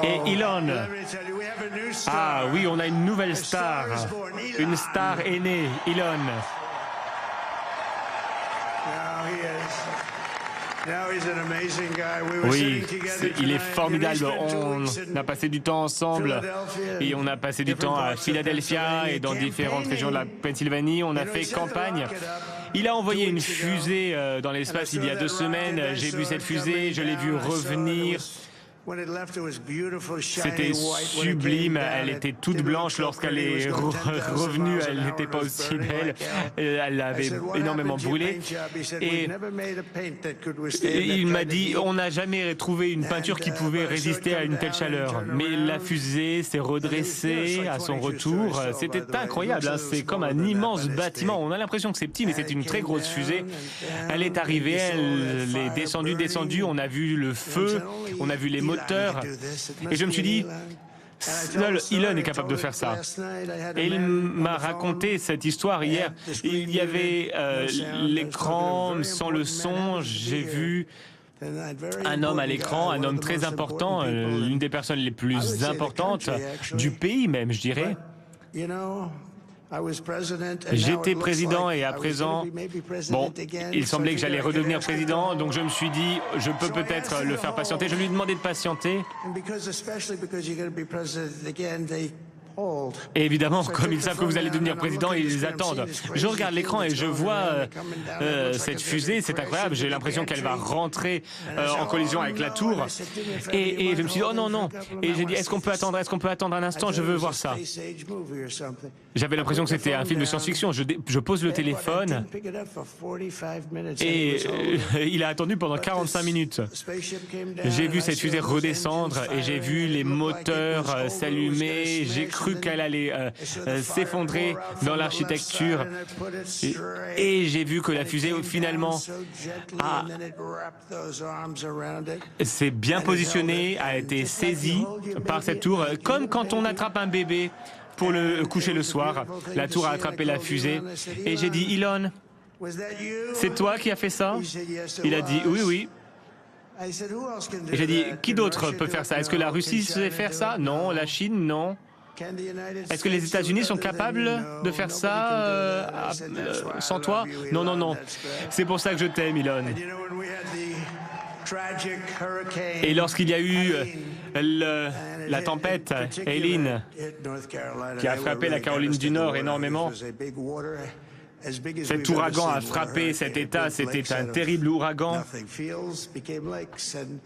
Et Elon, ah oui, on a une nouvelle star, une star est née, Elon. Oui, il est formidable. On a passé du temps ensemble et on a passé du temps à Philadelphia et dans différentes régions de la Pennsylvanie. On a fait campagne. Il a envoyé une fusée dans l'espace il y a 2 semaines. J'ai vu cette fusée, je l'ai vue revenir. C'était sublime, elle était toute blanche lorsqu'elle est revenue, elle n'était pas aussi belle, elle avait énormément brûlé. Et il m'a dit, on n'a jamais trouvé une peinture qui pouvait résister à une telle chaleur. Mais la fusée s'est redressée à son retour, c'était incroyable, hein. C'est comme un immense bâtiment, on a l'impression que c'est petit, mais c'est une très grosse fusée. Elle est arrivée, elle est descendue, on a vu le feu, on a vu les moteurs, et je me suis dit, seul Elon est capable de faire ça. Et il m'a raconté cette histoire hier. Il y avait l'écran sans le son, j'ai vu un homme à l'écran, un homme très important, l'une des personnes les plus importantes du pays même, je dirais. J'étais président et à présent, bon, il semblait que j'allais redevenir président, donc je me suis dit, je peux peut-être le faire patienter. Je lui ai demandé de patienter. Et évidemment, comme ils savent que vous allez devenir président, ils attendent. Je regarde l'écran et je vois cette fusée, c'est incroyable, j'ai l'impression qu'elle va rentrer en collision avec la tour. Et je me suis dit, oh non, non. Et j'ai dit, est-ce qu'on peut attendre un instant, je veux voir ça. J'avais l'impression que c'était un film de science-fiction. Je pose le téléphone et il a attendu pendant 45 minutes. J'ai vu cette fusée redescendre et j'ai vu les moteurs s'allumer, j'ai cru qu'elle allait s'effondrer dans l'architecture et j'ai vu que la fusée finalement s'est bien positionnée, a été saisie par cette tour, comme quand on attrape un bébé pour le coucher le soir. La tour a attrapé la fusée et j'ai dit, Elon, c'est toi qui as fait ça? Il a dit, oui, oui. Et j'ai dit, qui d'autre peut faire ça? Est-ce que la Russie sait faire ça? Non. La Chine? Non. Est-ce que les États-Unis sont capables de faire ça sans toi? Non, non, non. C'est pour ça que je t'aime, Elon. Et lorsqu'il y a eu la tempête Eileen, qui a frappé la Caroline du Nord énormément, cet ouragan a frappé cet État, c'était un terrible ouragan.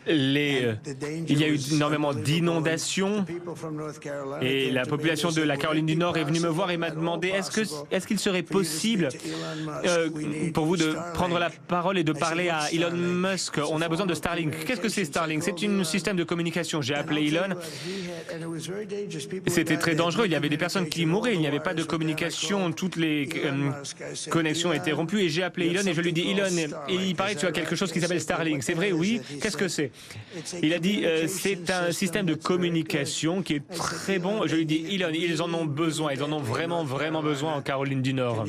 Il y a eu énormément d'inondations et la population de la Caroline du Nord est venue me voir et m'a demandé est-ce qu'il serait possible pour vous de prendre la parole et de parler à Elon Musk. On a besoin de Starlink. Qu'est-ce que c'est Starlink? C'est un système de communication. J'ai appelé Elon. C'était très dangereux. Il y avait des personnes qui mouraient. Il n'y avait pas de communication. Toutes les connexion était rompue et j'ai appelé Elon et je lui ai dit, Elon, il paraît que tu as quelque chose qui s'appelle Starlink. C'est vrai? Oui. Qu'est-ce que c'est? Il a dit, c'est un système de communication qui est très bon. Je lui ai dit, Elon, ils en ont besoin. Ils en ont vraiment, vraiment besoin en Caroline du Nord.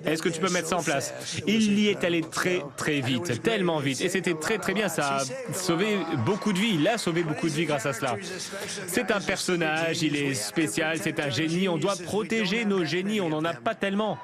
Est-ce que tu peux mettre ça en place? Il y est allé très, très vite, tellement vite. Et c'était très, très bien. Ça a sauvé beaucoup de vies. Il a sauvé beaucoup de vies grâce à cela. C'est un personnage, il est spécial, c'est un génie. On doit protéger nos génies. On n'en a pas tellement.